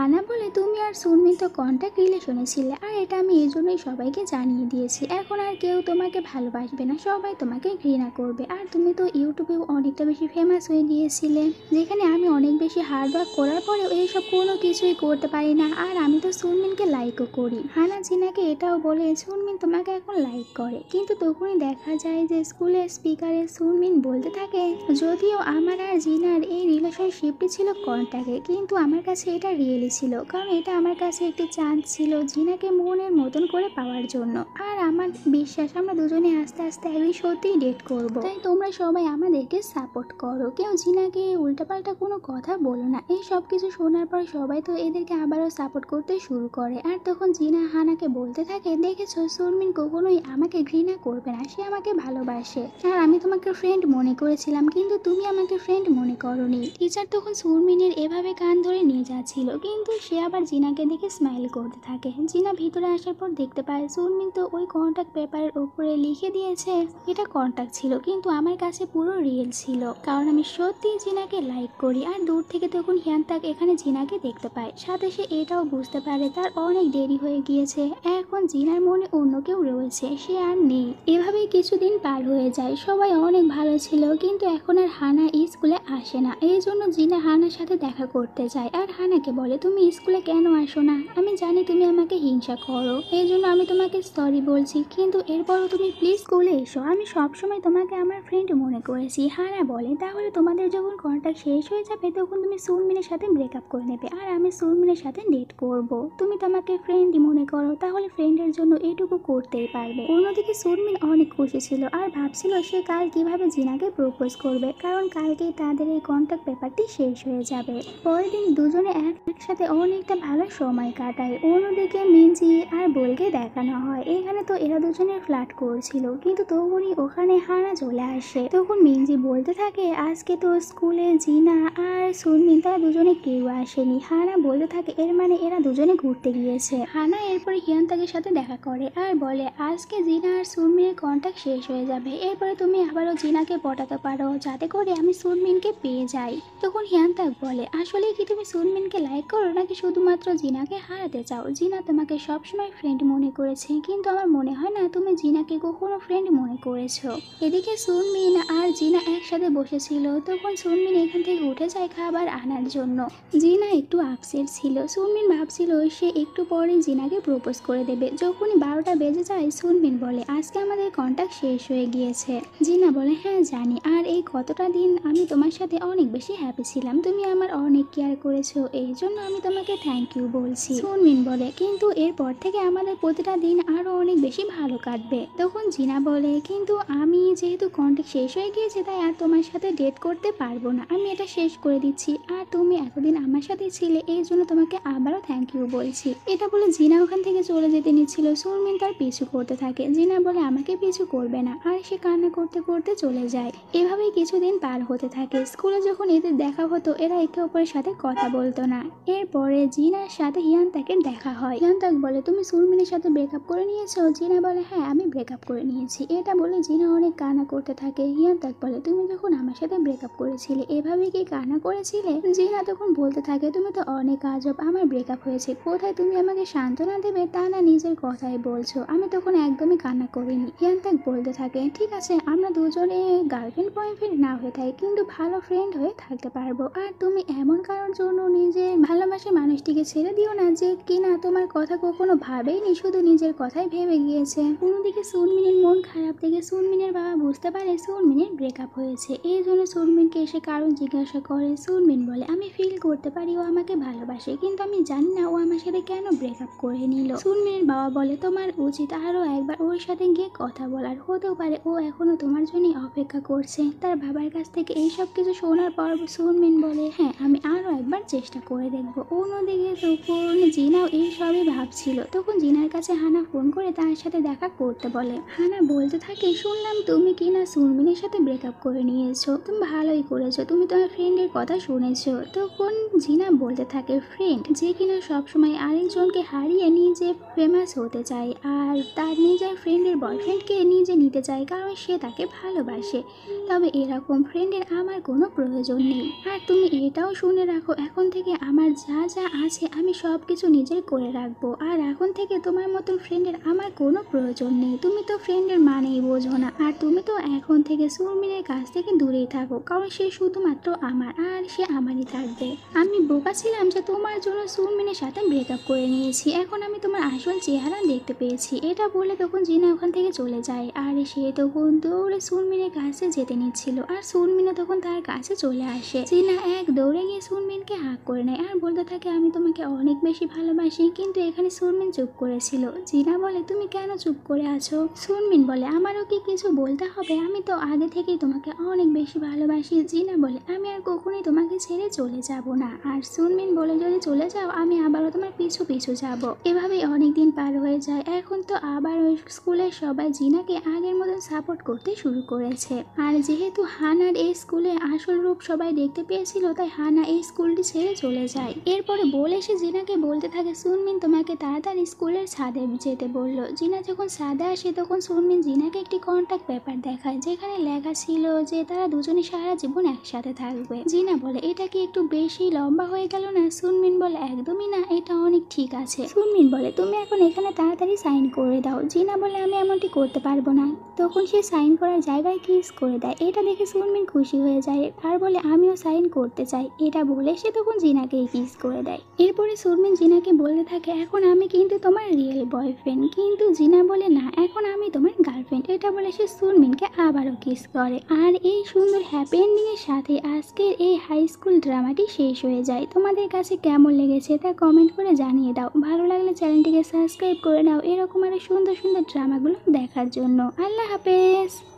আনা বলে, তুমি আর সুনমিন তো কন্ট্যাক্ট রিলেশনে ছিলে, আর এটা আমি এই জন্যই সবাইকে জানিয়ে দিয়েছি। এখন আর কেউ তোমাকে ভালোবাসবে না, সবাই তোমাকে ঘৃণা করবে। আর তুমি তো ইউটিউবেও অনেকটা বেশি ফেমাস হয়ে গিয়েছিলে, যেখানে আমি অনেক বেশি হার্ড ওয়ার্ক করার পরেও এইসব কোনো কিছুই করতে পারি না। আর আমি তো সুনমিনকে লাইকও করি। হানা জিনাকে এটাও বলে সুনমিন তোমাকে এখন লাইক করে, কিন্তু তখনই দেখা যায় যে স্কুলের স্পিকারে সুনমিন বলতে থাকে, যদিও আমার আর জিনার এই রিলেশনশিপটি ছিল কন্ট্যাক্টে, কিন্তু আমার কাছে এটা রিয়েলি ছিল, কারণ এটা আমার কাছে একটি চান্স ছিল জিনাকে মনের মতন করে পাওয়ার জন্য। আর আমার বিশ্বাস আমরা দুজনে আস্তে আস্তে একদিন সত্যিই ডেট করব। তাই তোমরা সবাই আমাদেরকে সাপোর্ট করো, কেউ জিনাকে উল্টাপাল্টা কোনো কথা বলো না। এই সব কিছু শোনার পর সবাই তো এদেরকে আবারও সাপোর্ট করতে শুরু করে। আর তখন জিনা হানাকে বলতে থাকে, দেখেছো সুনমিন কখনোই আমাকে ঘৃণা করবে না, সে আমাকে ভালোবাসে। আর আমি তোমাকে ফ্রেন্ড মনে করেছিলাম, কিন্তু তুমি আমাকে ফ্রেন্ড মনে করোনি। টিচার তখন সুনমিনের এভাবে কান ধরে নিয়ে যাচ্ছিল, কিন্তু সে আবার জিনাকে দেখে স্মাইল করতে থাকে। জিনা ভিতরে আসার পর দেখতে পায় সুনমিন তো ওই কন্ট্যাক্ট পেপারের উপরে লিখে দিয়েছে এটা কন্ট্যাক্ট ছিল, কিন্তু আমার কাছে পুরো রিয়েল ছিল, কারণ আমি সত্যি জিনাকে লাইক করি। আর দূর থেকে তখন হিয়ানতাক এখানে জিনাকে দেখতে পায়, সাথে সে এটাও বুঝতে পারে তার অনেক দেরি হয়ে গিয়েছে, এখন জিনার মনে অন্য কেউ রয়েছে, সে আর নেই। এভাবেই কিছুদিন পার হয়ে যায়, সবাই অনেক ভালো ছিল, কিন্তু এখন আর হানা স্কুলে আসে না। এই জন্য জিনা হানার সাথে দেখা করতে যায়, আর হানাকে বলে, তুমি স্কুলে কেন আসো না? আমি জানি তুমি আমাকে হিংসা করো, এই জন্য আমি তোমাকে সরি বলছি, কিন্তু এরপরও তুমি প্লিজ স্কুলে এসো, আমি সবসময় তোমাকে আমার ফ্রেন্ড মনে করেছি। হানা বলে, তাহলে তোমাদের যখন কন্ট্যাক্ট শেষ হয়ে যাবে তখন তুমি সুনমিনের সাথে ব্রেকআপ করে নেবে, আর আমি সুনমিনের সাথে ডেট করব। তুমি তোমাকে ফ্রেন্ডই মনে করো, তাহলে ফ্রেন্ডের জন্য এটুকু করতেই পারবে। অন্যদিকে সুনমিন অনেক খুশি ছিল, আর ভাবছিল সে কাল কিভাবে জিনাকে প্রপোজ করবে, কারণ কালকেই তাদের এই কন্ট্যাক্ট পেপারটি শেষ হয়ে যাবে। পরের দিন দুজনে একসাথে অনেকটা ভালো সময় কাটায়। অন্যদিকে মিনজি আর বলকে দেখানো হয়, এখানে তো এরা দুজনে ফ্লার্ট করছিল, কিন্তু তখনই ওখানে হানা চলে আসে। তখন মিনজি বলতে থাকে, আজকে তো স্কুলে জিনা আর সুনমিন তারা দুজনে কেউ আসেনি। হানা বলতে থাকে, এর মানে এরা দুজনে ঘুরতে গিয়েছে। হানা এরপরে হিয়ানতাকের সাথে দেখা করে আর বলে, আজকে জিনা আর সুনমিনের কন্ট্যাক্ট শেষ হয়ে যাবে, এরপরে তুমি আবারও জিনাকে পটাতে পারো, যাতে করে আমি সুনমিনকে পেয়ে যাই। তখন হিয়ানতাক বলে, আসলে কি তুমি সুনমিনকে লাইক করো, নাকি শুধুমাত্র জিনাকে হারাতে চাও? জিনা তোমাকে সবসময় ফ্রেন্ড মনে করেছে, কিন্তু আমার মনে হয় না তুমি জিনাকে কখনো ফ্রেন্ড মনে করেছো। এদিকে সুনমিন আর জিনা একসাথে বসেছিল, তখন সুনমিন এখান থেকে উঠে যায় খাবার আনার জন্য। জিনা একটু আপসেট ছিল, সুনমিন ভাবছিল সে একটু পরে জিনাকে প্রপোজ করে দেবে। যখনই 12টা বেজে যায় সুনমিন বলে, আজকে আমাদের কন্ট্যাক্ট শেষ হয়ে গিয়েছে। জিনা বলে, হ্যাঁ জানি, আর এই কতটা দিন আমি তোমার সাথে অনেক বেশি হ্যাপি ছিলাম, তুমি আমার অনেক কেয়ার করেছো, এই জন্য আমি তোমাকে থ্যাংক ইউ বলছি। সুনমিন বলে, কিন্তু এরপর থেকে আমাদের প্রতিটা দিন আরো অনেক বেশি ভালো কাটবে। তখন জিনা বলে, কিন্তু আমি যেহেতু কন্ট্যাক্ট শেষ হয়ে গিয়েছে তাই আর তোমার সাথে ডেট করতে পারবো না, আমি এটা শেষ করে দিচ্ছি, আর তুমি এতদিন আমার সাথে ছিলে এই জন্য তোমাকে আবারও থ্যাংক ইউ বলছি। এটা বলে জিনা ওখান থেকে চলে যেতে নিচ্ছিল, সুনমিন তার পিছু করতে থাকে। জিনা বলে, আমাকে পিছু করবে না, আর সে কান্না করতে করতে চলে যায়। এভাবেই কিছুদিন পার হতে থাকে। স্কুলে যখন এদের দেখা হতো এরা একে অপরের সাথে কথা বলতো না। এরপরে জিনার সাথে হিয়ান তাকের দেখা হয়। হিয়ান তাক বলে, তুমি সুরমিনের সাথে ব্রেকআপ করে নিয়েছো? জিনা বলে, হ্যাঁ আমি ব্রেকআপ করে নিয়েছি। এটা বলে জিনা অনেক কান্না করতে থাকে। হিয়ান তাক বলে, তুমি যখন আমার সাথে ব্রেকআপ করেছিলে এভাবে কি কান্না করেছিলে? জিনা তখন বলতে থাকে, তুমি তো অনেক আজব, আমার ব্রেকআপ হয়েছে, কোথায় তুমি আমাকে সান্ত্বনা দেবে তা না নিজের কথাই বলছো, আমি তখন একদমই কান্না করিনি। হিয়ান তাক বলতে থাকে, ঠিক আছে আমরা দুজনে গার্লফ্রেন্ড বয়ফ্রেন্ড না হয়ে থাকি কিন্তু ভালো ফ্রেন্ড হয়ে থাকতে পারবো। আর তুমি এমন কারোর জন্য নিজের ভালোবাসার মানুষটিকে ছেড়ে দিও না যে কিনা তোমার কথা কখনো ভাবেইনি, শুধু নিজের কথাই ভেবে গিয়েছে। অন্যদিকে সুনমিনের মন খারাপ দেখে সুনমিনের বাবা বুঝতে পারে সুনমিনের ব্রেকআপ হয়েছে। এই জন্য সুনমিনকে এসে কারণ জিজ্ঞাসা করে। সুনমিন বলে, আমি ফিল করতে পারি ও আমাকে ভালোবাসে, কিন্তু আমি জানি না ও আমার সাথে কেন ব্রেকআপ করে নিল। সুনমিনের বাবা বলে, তোমার উচিত আরো একবার ওর সাথে গিয়ে কথা বলার, হতেও পারে ও এখনো তোমার জন্য অপেক্ষা করছে। তার বাবার কাছ থেকে এইসব কিছু শোনার পর সুনমিন বলে, হ্যাঁ আমি আরো একবার চেষ্টা করে দেখবো। অন্যদিকে তখন জিনাও এই সবই ভাবছিল। তখন জিনার কাছে হানা ফোন করে তার সাথে দেখা করতে বলে। হানা বলতে থাকে, শুনলাম তুমি কিনা সুনমিনের সাথে ব্রেকআপ করে নিয়েছো, তুমি ভালোই করেছো, তুমি তোমার ফ্রেন্ডের কথা শুনেছো। তখন জিনা বলতে থাকে, ফ্রেন্ড যে কিনা সবসময় আরেকজনকে হারিয়ে নিজে ফেমাস হতে চায় আর তার নিজের ফ্রেন্ডের বয়ফ্রেন্ডকে নিজে নিতে চায় কারণ সে তাকে ভালোবাসে, তবে এরকম ফ্রেন্ডের আমার কোনো প্রয়োজন নেই। আর তুমি এটাও শুনে রাখো, এখন থেকে আমার যা যা আছে আমি সব কিছু নিজের করে রাখবো, আর এখন থেকে তোমার মতন ফ্রেন্ডের আমার কোনো প্রয়োজন নেই। তুমি তো ফ্রেন্ডের মানেই বোঝো না, আর তুমি তো এখন থেকে সুরমিনের কাছ থেকে দূরেই থাকো, কারণ সে শুধুমাত্র আমার আর সে আমারই থাকবে। আমি বোকা ছিলাম যে তোমার জন্য সুরমিনের সাথে ব্রেকআপ করে নিয়েছি, এখন আমি তোমার আসল চেহারা দেখতে পেয়েছি। এটা বলে তখন জিনা ওখান থেকে চলে যায়। আর সে তখন দৌড়ে সুরমিনের কাছে যেতে নিচ্ছিল, আর সুরমিনও তখন তার কাছে চলে আসে। জিনা এক দৌড়ে গিয়ে সুরমিনকে হাঁক করে নেয় আর বলতে থাকে, আমি তোমাকে অনেক বেশি ভালোবাসি। কিন্তু এখানে সুরমিন চুপ করেছিল। জিনা বলে, তুমি কেন চুপ করে আছো? সুরমিন বলে, আমারও কি কিছু বলতে হবে? আমি তো আগে থেকেই তোমাকে অনেক বেশি ভালোবাসি। জিনা বলে, আমি আর কখনোই তোমাকে ছেড়ে চলে যাব না। আর সুরমিন বলে, যদি চলে যাও আমি আবারও তোমার পিছু পিছু যাব। এভাবেই অনেকদিন পার হয়ে যায়। এখন তো আবার ওই স্কুলের সবাই জিনাকে আগের মতন সাপোর্ট করতে শুরু করেছে। আর যেহেতু হানার এই স্কুলে আসল রূপ সবাই দেখতে পেয়েছিল, তাই হানা এই স্কুলটি ছেড়ে চলে যায়। এরপরে বলে সে জিনাকে বলতে থাকে, সুনমিন তোমাকে তাড়াতাড়ি স্কুলের ছাদে যেতে বললো। জিনা যখন ছাদে আসে তখন সুনমিন জিনাকে একটি কন্ট্যাক্ট পেপার দেখায়, যেখানে লেখা ছিল যে তারা দুজনে সারা জীবন একসাথে থাকবে। জিনা বলে, এটা কি একটু বেশি লম্বা হয়ে গেল না? সুনমিন বলে, একদমই না, এটা অনেক ঠিক আছে। সুনমিন বলে, তুমি এখন এখানে তাড়াতাড়ি সাইন করে দাও। জিনা বলে, আমি এমনটি করতে পারবো না। তখন সে সাইন করার জায়গায় কিস করে দেয়। এটা দেখে সুনমিন খুশি হয়ে যায় আর বলে, আমিও সাইন করতে চাই। এটা বলে সে তখন জিনাকে কিস করে দেয়। এরপরে সুনমিন জিনাকে বলতে থাকে, এখন আমি কিন্তু তোমার রিয়েল বয়ফ্রেন্ড। কিন্তু জিনা বলে, না এখন আমি তোমার গার্লফ্রেন্ড। এটা বলে সে সুনমিনকে আবারও কিস করে। আর এই সুন্দর হ্যাপি এন্ডিং এর সাথে আজকের এই হাই স্কুল ড্রামাটি শেষ হয়ে যায়। তোমাদের কাছে কেমন লেগেছে তা কমেন্ট করে জানিয়ে দাও। ভালো লাগলে চ্যানেলটিকে সাবস্ক্রাইব করে নাও এরকম আরো সুন্দর সুন্দর ড্রামাগুলো দেখার জন্য। আল্লাহ হাফেজ।